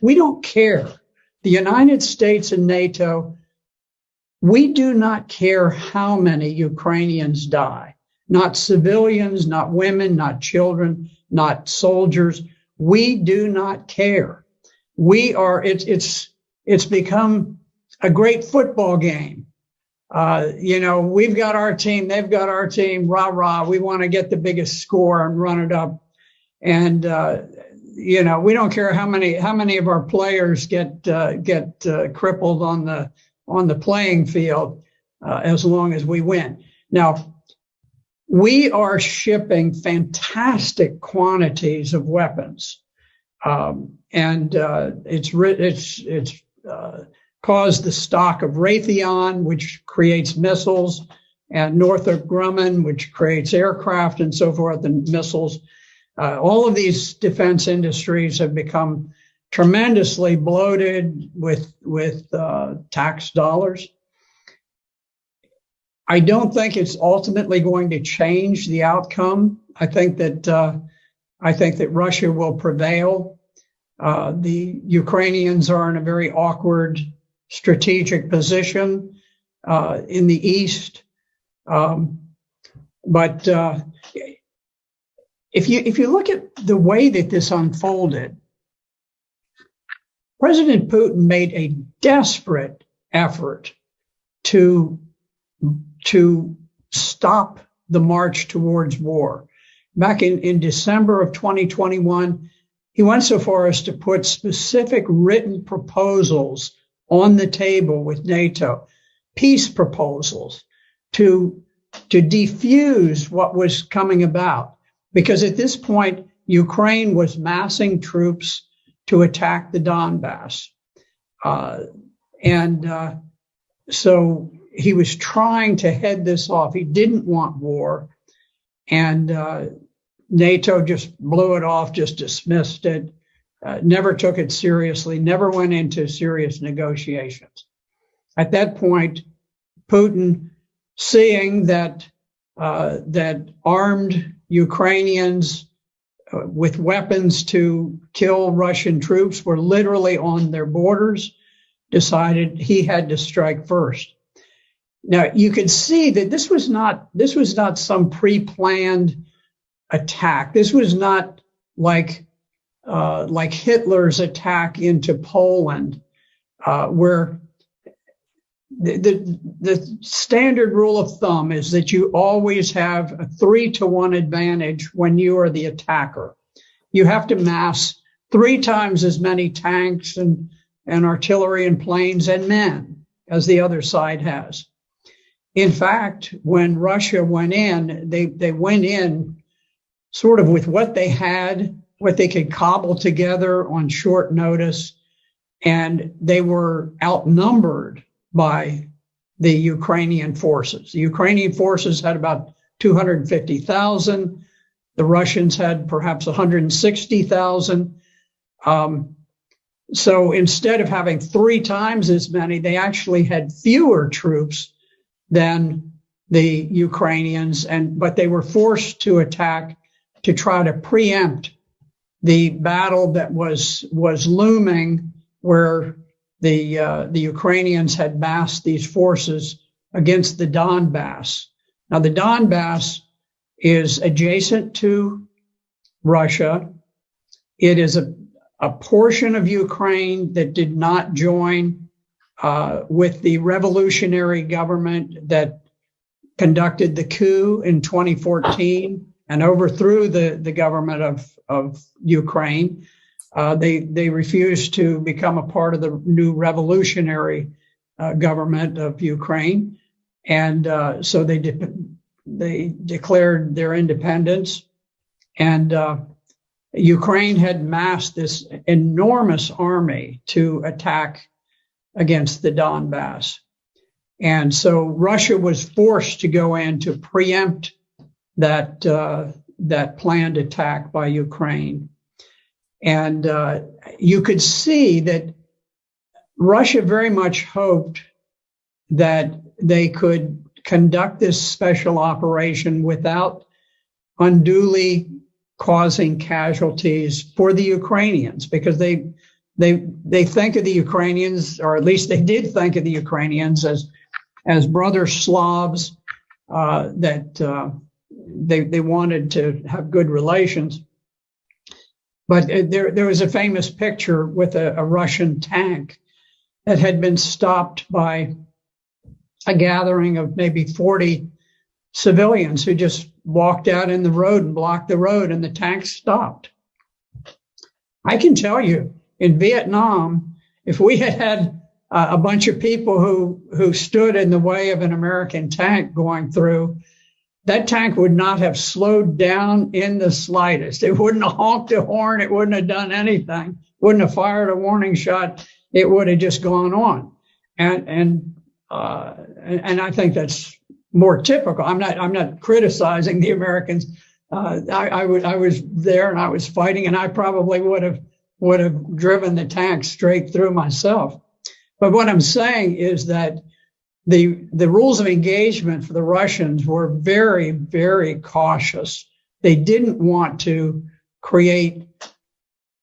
We don't care. The United States and NATO, we do not care how many Ukrainians die. Not civilians, not women, not children, not soldiers. We do not care. It's become a great football game. We've got our team, they've got our team, rah, rah. We want to get the biggest score and run it up. And, we don't care how many of our players get crippled on the playing field, as long as we win. Now, we are shipping fantastic quantities of weapons, and it's caused the stock of Raytheon, which creates missiles, and Northrop Grumman, which creates aircraft and so forth, and missiles. All of these defense industries have become tremendously bloated with tax dollars. I don't think it's ultimately going to change the outcome. I think that Russia will prevail. The Ukrainians are in a very awkward strategic position in the East. But if you look at the way that this unfolded, President Putin made a desperate effort to stop the march towards war. Back in December of 2021, he went so far as to put specific written proposals on the table with NATO, peace proposals to defuse what was coming about. Because at this point, Ukraine was massing troops to attack the Donbass. So he was trying to head this off. He didn't want war. And NATO just blew it off, just dismissed it, never took it seriously, never went into serious negotiations. At that point, Putin, seeing that armed Ukrainians with weapons to kill Russian troops were literally on their borders, decided he had to strike first. Now, you can see that this was not some pre-planned attack. This was not like Hitler's attack into Poland, where the standard rule of thumb is that you always have a 3-to-1 advantage when you are the attacker. You have to mass 3 times as many tanks and artillery and planes and men as the other side has. In fact, when Russia went in, they went in sort of with what they had, what they could cobble together on short notice, and they were outnumbered by the Ukrainian forces. The Ukrainian forces had about 250,000. The Russians had perhaps 160,000. So instead of having 3 times as many, they actually had fewer troops than the Ukrainians, but they were forced to attack to try to preempt the battle that was looming, where the Ukrainians had massed these forces against the Donbass. Now, the Donbass is adjacent to Russia. It is a portion of Ukraine that did not join with the revolutionary government that conducted the coup in 2014 and overthrew the government of Ukraine. They refused to become a part of the new revolutionary government of Ukraine. And so they declared their independence. And Ukraine had massed this enormous army to attack against the Donbass. And so Russia was forced to go in to preempt that planned attack by Ukraine. And you could see that Russia very much hoped that they could conduct this special operation without unduly causing casualties for the Ukrainians, because they they think of the Ukrainians, or at least they did think of the Ukrainians as brother Slavs, that they wanted to have good relations. But there was a famous picture with a Russian tank that had been stopped by a gathering of maybe 40 civilians who just walked out in the road and blocked the road, and the tank stopped. I can tell you, in Vietnam, if we had had a bunch of people who stood in the way of an American tank going through, that tank would not have slowed down in the slightest. It wouldn't have honked a horn. It wouldn't have done anything. Wouldn't have fired a warning shot. It would have just gone on. And I think that's more typical. I'm not criticizing the Americans. I was there and I was fighting, and I probably would have driven the tank straight through myself. But what I'm saying is that the rules of engagement for the Russians were very, very cautious. They didn't want to create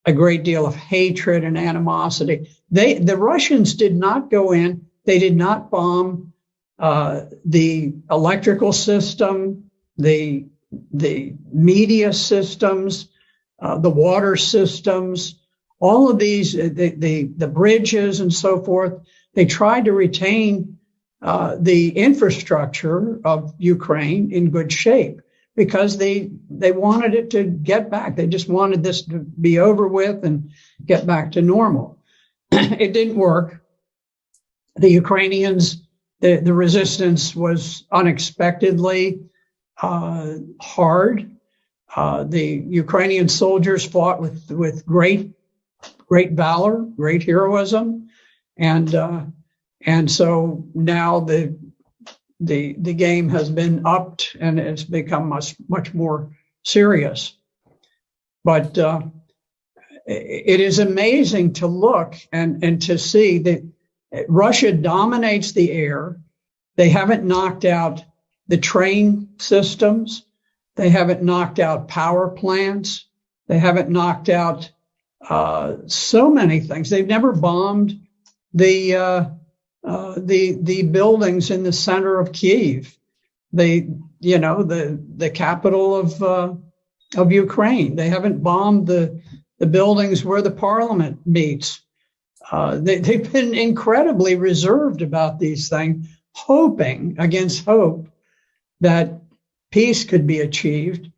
a great deal of hatred and animosity. The Russians did not go in. They did not bomb the electrical system, the media systems, the water systems, all of these, the bridges and so forth. They tried to retain the infrastructure of Ukraine in good shape because they wanted it to get back. They just wanted this to be over with and get back to normal. It didn't work. The Ukrainians, the resistance was unexpectedly hard. The Ukrainian soldiers fought with great valor, great heroism, and so now the game has been upped and it's become much more serious. But it is amazing to look and to see that Russia dominates the air. They haven't knocked out the train systems. They haven't knocked out power plants. They haven't knocked out so many things. They've never bombed the buildings in the center of Kyiv, the capital of Ukraine. They haven't bombed the buildings where the parliament meets. They've been incredibly reserved about these things, hoping against hope that peace could be achieved.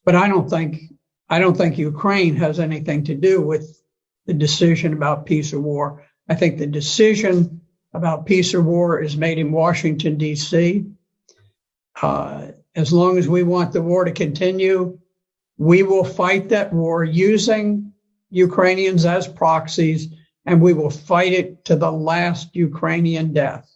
But I don't think Ukraine has anything to do with the decision about peace or war. I think the decision about peace or war is made in Washington, D.C. As long as we want the war to continue, we will fight that war using Ukrainians as proxies, and we will fight it to the last Ukrainian death.